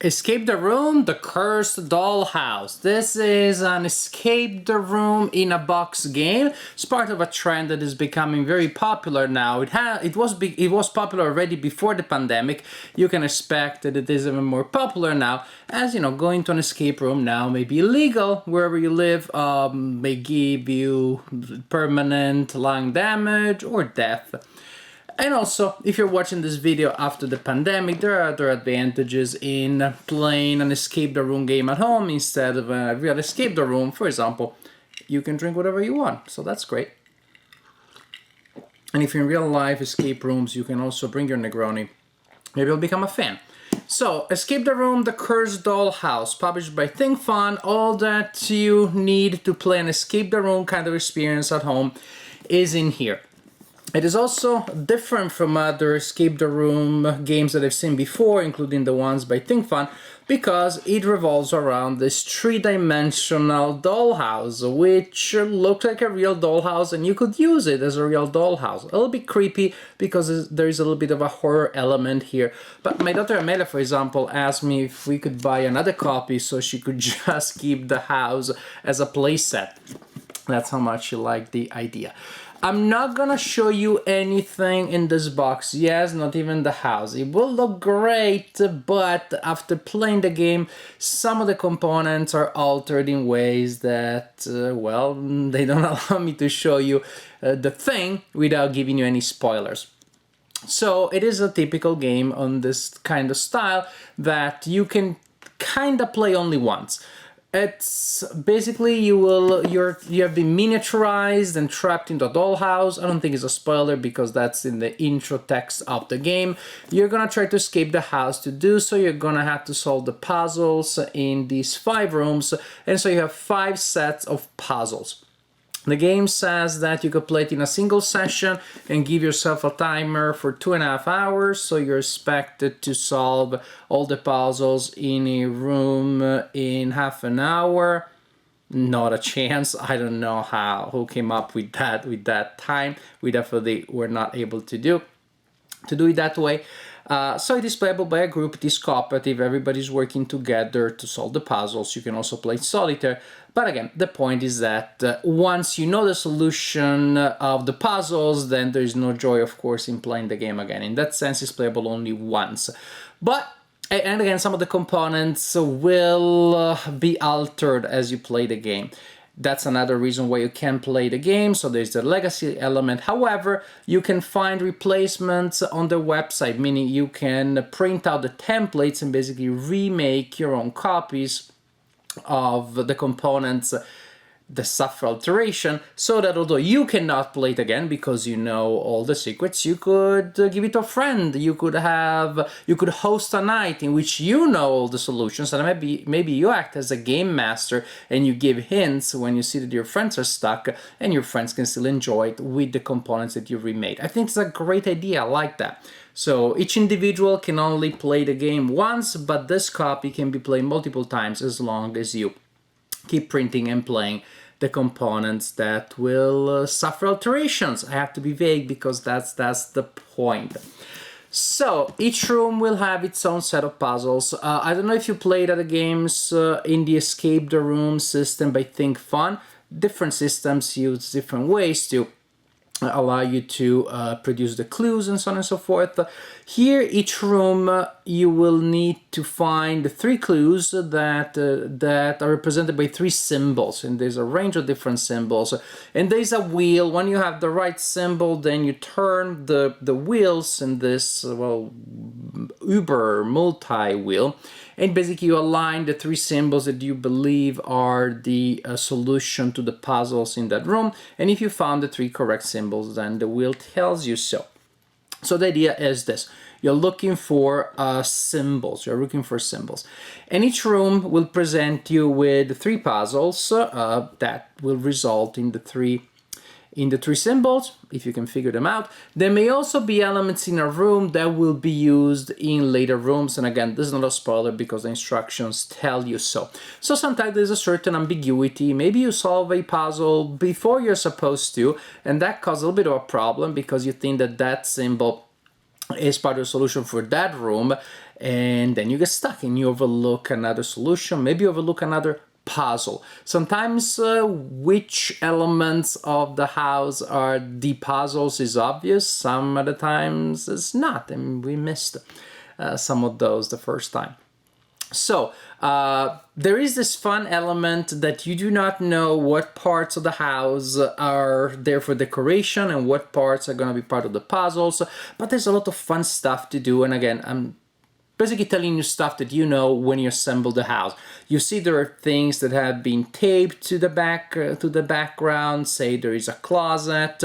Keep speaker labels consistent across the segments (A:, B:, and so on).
A: Escape the Room, The Cursed Dollhouse. This is an escape the room in a box game. It's part of a trend that is becoming very popular now. It was popular already before the pandemic. You can expect that it is even more popular now, as you know, going to an escape room now may be illegal wherever you live, may give you permanent lung damage or death. And also, if you're watching this video after the pandemic, there are other advantages in playing an escape the room game at home instead of a real escape the room. For example, you can drink whatever you want, so that's great. And if in real life escape rooms, you can also bring your Negroni. Maybe you'll become a fan. So, Escape the Room, The Cursed Dollhouse, published by Think Fun. All that you need to play an escape the room kind of experience at home is in here. It is also different from other escape the room games that I've seen before, including the ones by Think Fun, because it revolves around this three-dimensional dollhouse, which looks like a real dollhouse, and you could use it as a real dollhouse. A little bit creepy because there is a little bit of a horror element here. But my daughter Amelia, for example, asked me if we could buy another copy so she could just keep the house as a playset. That's how much she liked the idea. I'm not gonna show you anything in this box, yes, not even the house. It will look great, but after playing the game, some of the components are altered in ways that, well, they don't allow me to show you the thing without giving you any spoilers. So it is a typical game on this kind of style that you can kind of play only once. It's basically you have been miniaturized and trapped into a dollhouse. I don't think it's a spoiler because that's in the intro text of the game. You're gonna try to escape the house. To do so, you're gonna have to solve the puzzles in these 5 rooms, and so you have 5 sets of puzzles. The game says that you could play it in a single session and give yourself a timer for 2.5 hours, so you're expected to solve all the puzzles in a room in half an hour. Not a chance. I don't know who came up with that time. We definitely were not able to do it that way. So it is playable by a group, it is cooperative, everybody's working together to solve the puzzles. You can also play solitaire, but again, the point is that once you know the solution of the puzzles, then there is no joy, of course, in playing the game again. In that sense, it's playable only once. But, and again, some of the components will be altered as you play the game. That's another reason why you can play the game, so there's the legacy element. However, you can find replacements on the website, meaning you can print out the templates and basically remake your own copies of the components that suffer alteration, so that although you cannot play it again because you know all the secrets, you could give it to a friend, you could host a night in which you know all the solutions, and maybe you act as a game master and you give hints when you see that your friends are stuck, and your friends can still enjoy it with the components that you remade. I think it's a great idea, I like that. So each individual can only play the game once, but this copy can be played multiple times as long as you keep printing and playing the components that will suffer alterations. I have to be vague because that's the point. So each room will have its own set of puzzles. I don't know if you played other games in the Escape the Room system by Think Fun. Different systems use different ways to allow you to produce the clues and so on and so forth. Here, each room, you will need to find 3 clues that are represented by 3 symbols, and there's a range of different symbols. And there's a wheel. When you have the right symbol, then you turn the wheels in this, well, Uber multi-wheel, and basically you align the 3 symbols that you believe are the solution to the puzzles in that room, and if you found the 3 correct symbols, then the wheel tells you so. So the idea is this: you're looking for symbols. And each room will present you with 3 puzzles that will result in the 3 symbols, if you can figure them out. There may also be elements in a room that will be used in later rooms, and again, this is not a spoiler because the instructions tell you so. So sometimes there's a certain ambiguity. Maybe you solve a puzzle before you're supposed to, and that causes a little bit of a problem because you think that that symbol is part of the solution for that room, and then you get stuck and you overlook another solution, maybe overlook another puzzle. Sometimes which elements of the house are the puzzles is obvious, some other times it's not, and we missed some of those the first time. So there is this fun element that you do not know what parts of the house are there for decoration and what parts are going to be part of the puzzles, but there's a lot of fun stuff to do. And again, I'm basically telling you stuff that you know when you assemble the house. You see there are things that have been taped to the background. Say there is a closet.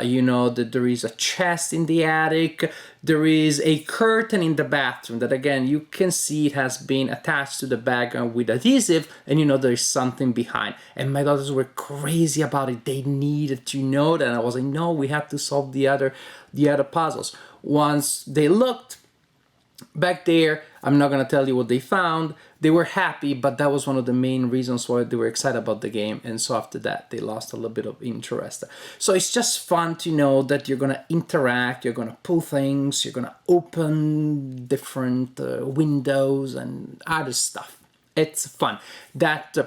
A: You know that there is a chest in the attic. There is a curtain in the bathroom that, again, you can see it has been attached to the background with adhesive, and you know there is something behind. And my daughters were crazy about it. They needed to know that. And I was like, no, we have to solve the other puzzles. Once they looked back there, I'm not going to tell you what they found. They were happy, but that was one of the main reasons why they were excited about the game. And so after that, they lost a little bit of interest. So it's just fun to know that you're going to interact, you're going to pull things, you're going to open different windows and other stuff. It's fun. That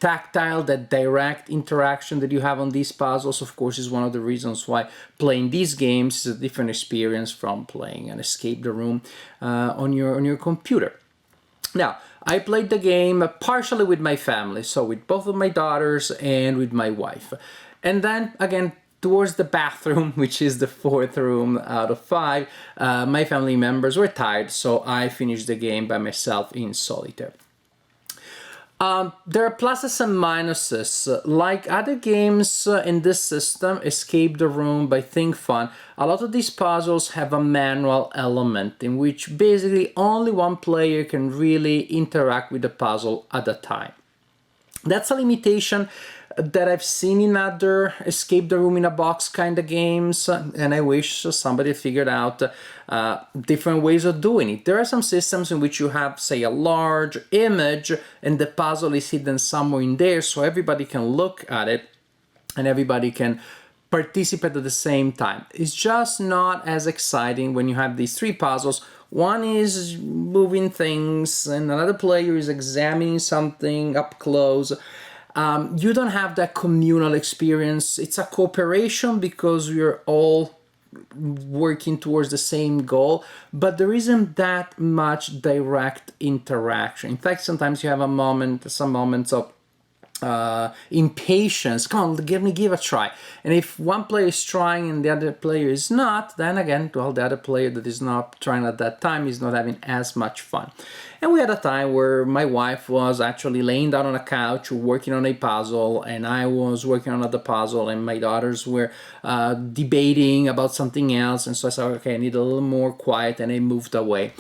A: tactile, that direct interaction that you have on these puzzles, of course, is one of the reasons why playing these games is a different experience from playing an escape the room on your computer. Now, I played the game partially with my family, so with both of my daughters and with my wife. And then, again, towards the bathroom, which is the fourth room out of 5, my family members were tired, so I finished the game by myself in solitaire. There are pluses and minuses. Like other games in this system, Escape the Room by Think Fun, a lot of these puzzles have a manual element in which basically only one player can really interact with the puzzle at a time. That's a limitation that I've seen in other Escape the Room in a Box kind of games, and I wish somebody figured out different ways of doing it. There are some systems in which you have, say, a large image and the puzzle is hidden somewhere in there, so everybody can look at it and everybody can participate at the same time. It's just not as exciting when you have these 3 puzzles. One is moving things and another player is examining something up close. You don't have that communal experience. It's a cooperation because we're all working towards the same goal, but there isn't that much direct interaction. In fact, sometimes you have some moments of impatience. Come on, give a try. And if one player is trying and the other player is not, then again, well, the other player that is not trying at that time is not having as much fun. And we had a time where my wife was actually laying down on a couch working on a puzzle, and I was working on another puzzle, and my daughters were debating about something else. And so I said, okay, I need a little more quiet, and I moved away.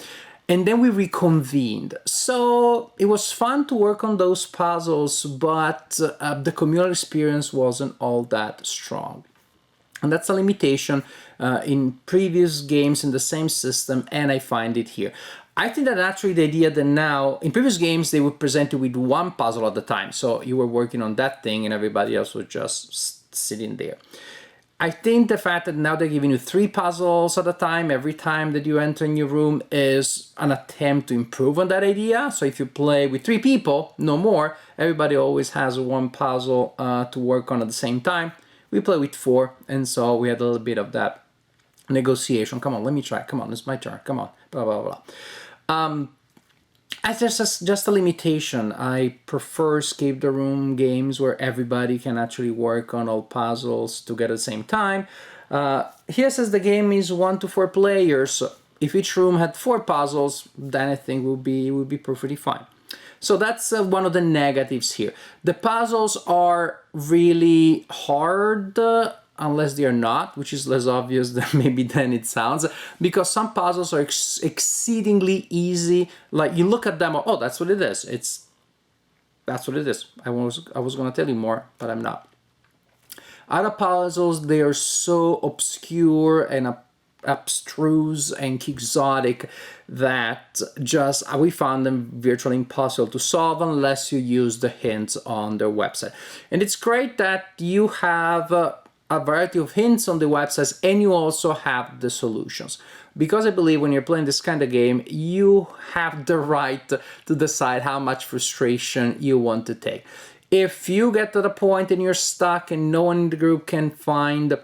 A: And then we reconvened. So it was fun to work on those puzzles, but the communal experience wasn't all that strong. And that's a limitation in previous games in the same system, and I find it here. I think that actually the idea that now, in previous games, they would present you with one puzzle at a time. So you were working on that thing and everybody else was just sitting there. I think the fact that now they're giving you 3 puzzles at a time, every time that you enter a new room, is an attempt to improve on that idea. So if you play with 3 people, no more, everybody always has one puzzle to work on at the same time. We play with 4, and so we had a little bit of that negotiation. Come on, let me try. Come on, it's my turn. Come on, blah, blah, blah. As there's just a limitation. I prefer Escape the Room games where everybody can actually work on all puzzles together at the same time. Here says the game is 1 to 4 players. If each room had 4 puzzles, then I think would be perfectly fine. So that's one of the negatives here. The puzzles are really hard, unless they are not, which is less obvious than maybe then it sounds, because some puzzles are exceedingly easy. Like you look at them, oh, that's what it is. That's what it is. I was going to tell you more, but I'm not. Other puzzles, they are so obscure and abstruse and exotic that just we found them virtually impossible to solve unless you use the hints on their website. And it's great that you have a variety of hints on the websites, and you also have the solutions. Because I believe when you're playing this kind of game, you have the right to decide how much frustration you want to take. If you get to the point and you're stuck and no one in the group can find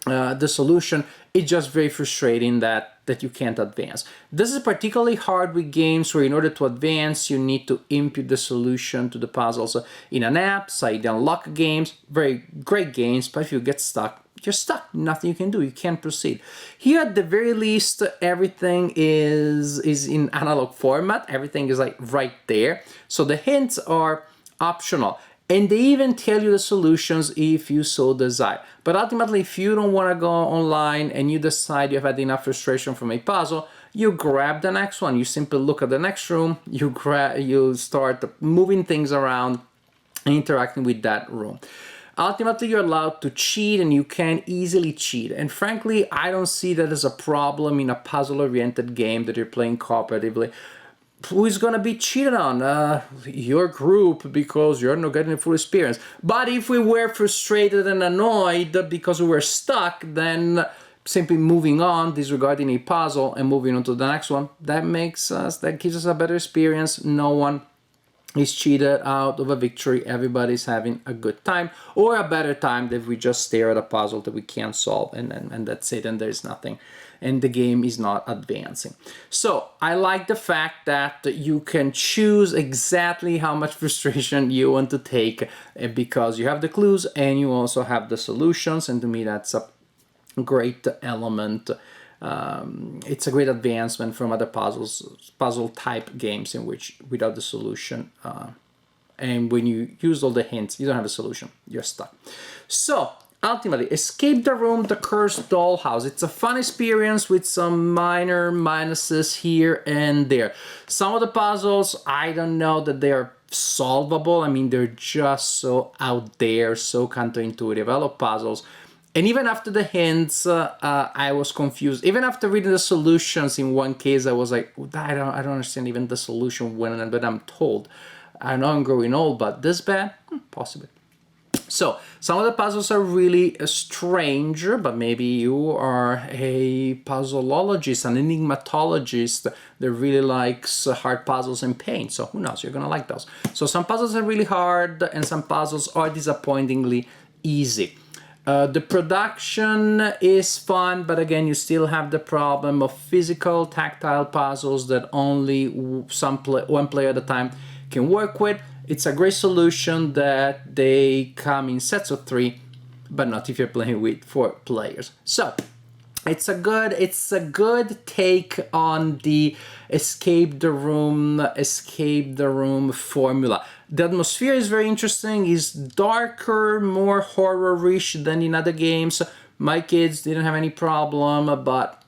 A: the solution, it's just very frustrating that you can't advance. This is particularly hard with games where in order to advance you need to input the solution to the puzzles in an app, say the unlock games, very great games, but if you get stuck, you're stuck, nothing you can do, you can't proceed. Here at the very least everything is in analog format, everything is like right there, so the hints are optional. And they even tell you the solutions if you so desire. But ultimately, if you don't want to go online and you decide you've had enough frustration from a puzzle, you grab the next one. You simply look at the next room, you start moving things around and interacting with that room. Ultimately, you're allowed to cheat, and you can easily cheat. And frankly, I don't see that as a problem in a puzzle-oriented game that you're playing cooperatively. Who is going to be cheated on? Your group, because you're not getting a full experience. But if we were frustrated and annoyed because we were stuck, then simply moving on, disregarding a puzzle and moving on to the next one, that gives us a better experience. No one is cheated out of a victory. Everybody's having a good time, or a better time if we just stare at a puzzle that we can't solve, and that's it, and there's nothing, and the game is not advancing. So I like the fact that you can choose exactly how much frustration you want to take, because you have the clues and you also have the solutions, and to me that's a great element. It's a great advancement from other puzzle type games in which without the solution, and when you use all the hints, you don't have a solution, you're stuck. So ultimately, Escape the Room, The Cursed Dollhouse. It's a fun experience with some minor minuses here and there. Some of the puzzles, I don't know that they are solvable. I mean, they're just so out there, so counterintuitive. I love puzzles. And even after the hints, I was confused. Even after reading the solutions, in one case, I was like, I don't understand even the solution when I'm told. I know I'm growing old, but this bad? Possibly. So, some of the puzzles are really strange, but maybe you are a puzzleologist, an enigmatologist that really likes hard puzzles and pain. So, who knows, you're gonna like those. So, some puzzles are really hard, and some puzzles are disappointingly easy. The production is fun, but again, you still have the problem of physical, tactile puzzles that only one player at a time can work with. It's a great solution that they come in sets of 3, but not if you're playing with 4 players. So it's a good take on the escape the room formula. The atmosphere is very interesting, is darker, more horror-ish than in other games. My kids didn't have any problem, but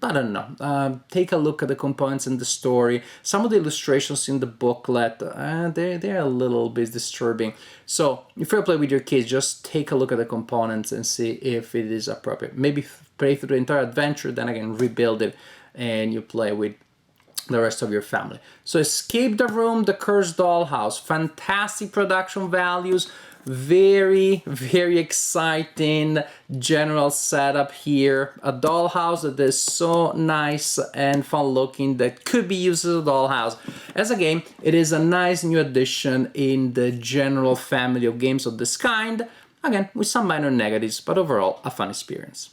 A: I don't know. Take a look at the components and the story. Some of the illustrations in the booklet, they're a little bit disturbing. So if you play with your kids, just take a look at the components and see if it is appropriate. Maybe play through the entire adventure, then again rebuild it, and you play with the rest of your family. So Escape the Room, The Cursed Dollhouse. Fantastic production values. Very, very exciting general setup here. A dollhouse that is so nice and fun looking that could be used as a dollhouse. As a game, it is a nice new addition in the general family of games of this kind. Again, with some minor negatives, but overall a fun experience.